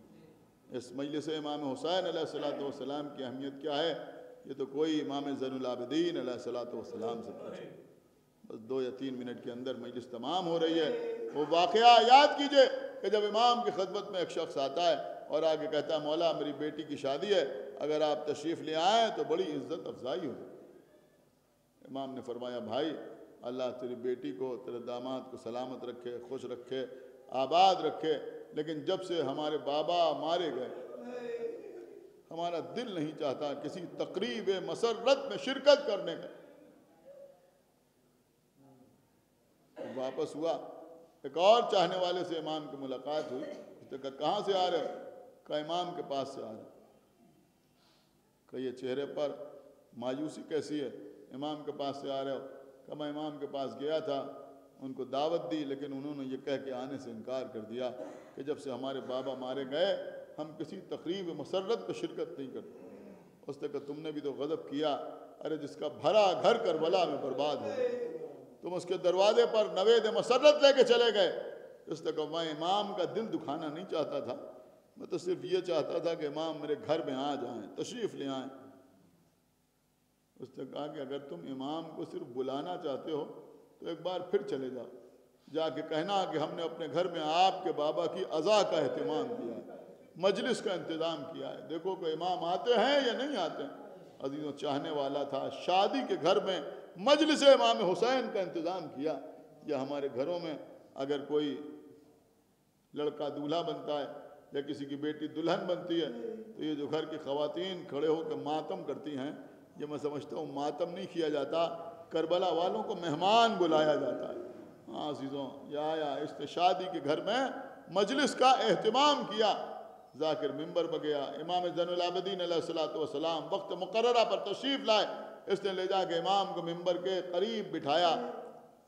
اس مجلس امام حسین علیہ السلام کی اہمیت کیا ہے، یہ تو کوئی امام زین العابدین علیہ السلام سے پوچھے۔ بس 2 یا 3 منٹ کے اندر مجلس تمام ہو رہی ہے۔ وہ واقعہ یاد کیجئے کہ جب امام کی خدمت میں ایک شخص آتا ہے اور آگے کہتا ہے مولا میری بیٹی کی شادی ہے، اگر آپ تشریف لے آئیں تو بڑی عزت افزائی ہوگی۔ امام نے فرمایا بھائی اللہ تیری بیٹی کو، تیرے داماد کو سلامت رکھے، خوش رکھے، آباد رکھے، لیکن جب سے ہمارے بابا مارے گئے ہمارا دل نہیں چاہتا کسی تقریب مسرت میں شرکت کرنے کا۔ واپس ہوا، ایک اور چاہنے والے سے امام کی ملاقات ہوئی، اس نے کہا کہاں سے آ رہے ہو؟ کہا امام کے پاس سے آ رہے۔ کہ یہ چہرے پر مایوسی کیسی ہے، امام کے پاس سے آ رہے ہو؟ کہ میں امام کے پاس گیا تھا، ان کو دعوت دی، لیکن انہوں نے یہ کہہ کے آنے سے انکار کر دیا کہ جب سے ہمارے بابا مارے گئے ہم کسی تقریب مسرت پہ شرکت نہیں کرتے۔ اس نے کہا تم نے بھی تو غضب کیا، ارے جس کا بھرا گھر کربلا میں برباد ہو گیا، تم اس کے دروازے پر نوید مسرت لے کے چلے گئے۔ اس نے کہا میں امام کا دل دکھانا نہیں چاہتا تھا، میں تو صرف یہ چاہتا تھا کہ امام میرے گھر میں آ جائیں، تشریف لے آئیں۔ اس نے کہا کہ اگر تم امام کو صرف بلانا چاہتے ہو تو ایک بار پھر چلے جاؤ، جا کے کہنا کہ ہم نے اپنے گھر میں آپ کے بابا کی عزا کا اہتمام کیا ہے، مجلس کا انتظام کیا ہے، دیکھو کہ امام آتے ہیں یا نہیں آتے ہیں۔ عزیزوں چاہنے والا تھا، شادی کے گھر میں مجلس امام حسین کا انتظام کیا۔ یا ہمارے گھروں میں اگر کوئی لڑکا دولہا بنتا ہے یا کسی کی بیٹی دلہن بنتی ہے تو یہ جو گھر کی خواتین کھڑے ہو کے ماتم کرتی ہیں، یہ میں سمجھتا ہوں ماتم نہیں کیا جاتا، کربلا والوں کو مہمان بلایا جاتا ہے۔ ہاں عزیزوں، یا اس نے شادی کے گھر میں مجلس کا اہتمام کیا۔ ذاکر ممبر پہ گیا، امام زین العابدین علیہ السلام وقت مقررہ پر تشریف لائے، اس نے لے جا کے امام کو ممبر کے قریب بٹھایا۔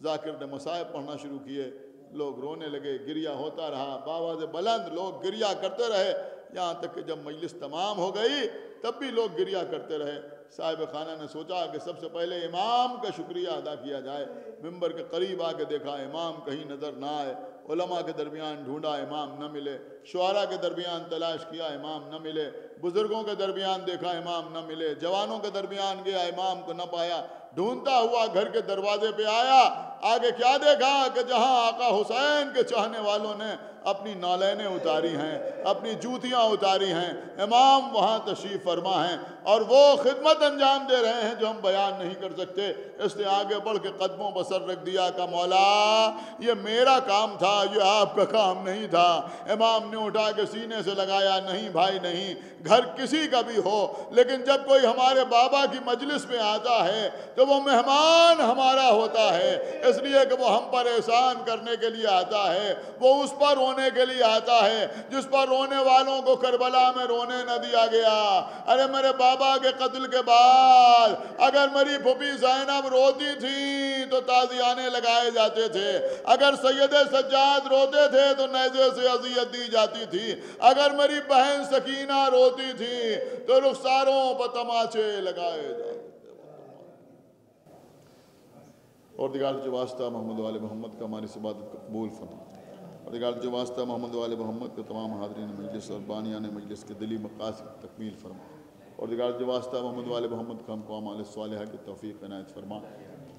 ذاکر نے مصائب پڑھنا شروع کیے، لوگ رونے لگے، گریہ ہوتا رہا، بآواز بلند لوگ گریہ کرتے رہے، یہاں تک کہ جب مجلس تمام ہو گئی تب بھی لوگ گریہ کرتے رہے۔ صاحب خانہ نے سوچا کہ سب سے پہلے امام کا شکریہ ادا کیا جائے۔ ممبر کے قریب آ کے دیکھا امام کہیں نظر نہ آئے، علماء کے درمیان ڈھونڈا امام نہ ملے، شعراء کے درمیان تلاش کیا امام نہ ملے، بزرگوں کے درمیان دیکھا امام نہ ملے، جوانوں کے درمیان گیا امام کو نہ پایا، ڈھونڈتا ہوا گھر کے دروازے پہ آیا۔ آگے کیا دیکھا کہ جہاں آقا حسین کے چاہنے والوں نے اپنی نالینیں اتاری ہیں، اپنی جوتیاں اتاری ہیں، امام وہاں تشریف فرما ہیں اور وہ خدمت انجام دے رہے ہیں جو ہم بیان نہیں کر سکتے۔ اس نے آگے بڑھ کے قدموں پر سر رکھ دیا کہ مولا یہ میرا کام تھا، یہ آپ کا کام نہیں تھا۔ امام نے اٹھا کے سینے سے لگایا، نہیں بھائی نہیں، گھر کسی کا بھی ہو لیکن جب کوئی ہمارے بابا کی مجلس میں آتا ہے تو وہ مہمان ہمارا ہوتا ہے، اس لیے کہ وہ ہم پر احسان کرنے کے لیے آتا ہے، وہ اس پر رونے کے لیے آتا ہے جس پر رونے والوں کو کربلا میں رونے نہ دیا گیا۔ ارے میرے بابا کے قتل کے بعد اگر میری پھوپھی زینب روتی تھی تو تازیانے لگائے جاتے تھے، اگر سید سجاد روتے تھے تو نیزے سے اذیت دی جاتی تھی، اگر میری بہن سکینہ روتی تھی تو رخساروں پر تماچے لگائے جاتے تھے۔ اور دیگر جو واسطہ محمد وآل محمد کا ہماری اس عبادت کو قبول فرما، اور دیگر جو واسطہ محمد وآل محمد کے تمام حاضرین مجلس اور بانیان مجلس کے دلی مقاصد تکمیل فرما، اور دیگر جو واسطہ محمد وآل محمد کا ہم کو اعمال صالحہ کی توفیق عنایت فرما،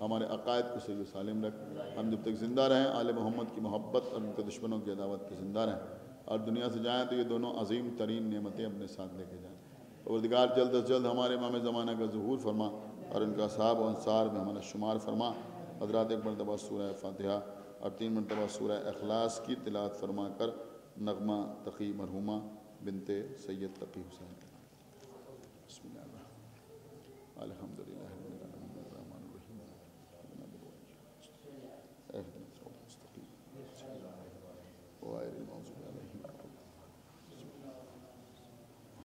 ہمارے عقائد کو صحیح و سالم رکھ، ہم جب تک زندہ رہیں آل محمد کی محبت اور ان کے دشمنوں کی عداوت پہ زندہ رہیں، اور دنیا سے جائیں تو یہ دونوں عظیم ترین نعمتیں اپنے ساتھ لے کے جائیں۔ پروردگار جلد از جلد ہمارے امام زمانہ کا ظہور فرما اور ان کا اصحاب و انصار میں ہمارا شمار فرما۔ حضرات ایک مرتبہ سورہ فاتحہ اور 3 مرتبہ سورہ اخلاص کی تلاوت فرما کر نغمہ تقی مرحومہ بنت سید تقی حسین۔ بسم اللہ الرحمن الرحیم، الحمدللہ۔